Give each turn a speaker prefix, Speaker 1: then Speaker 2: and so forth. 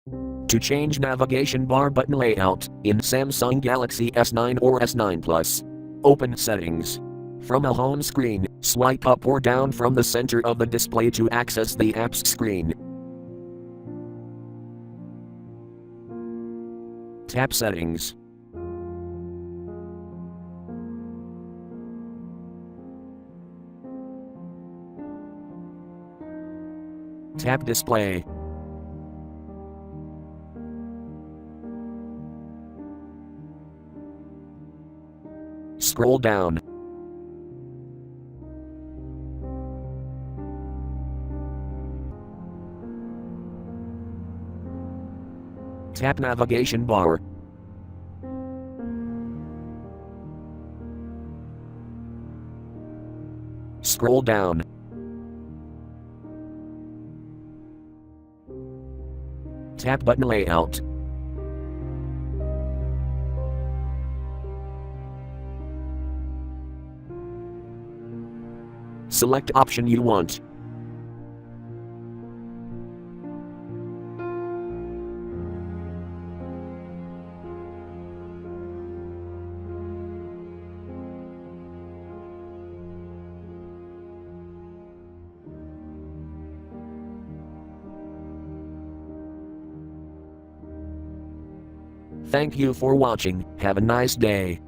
Speaker 1: To change navigation bar button layout in Samsung Galaxy S9 or S9 Plus, open Settings. From a home screen, swipe up or down from the center of the display to access the apps screen. Tap Settings. Tap Display. Scroll down. Tap Navigation bar. Scroll down. Tap Button Layout. Select option you want. Thank you for watching. Have a nice day.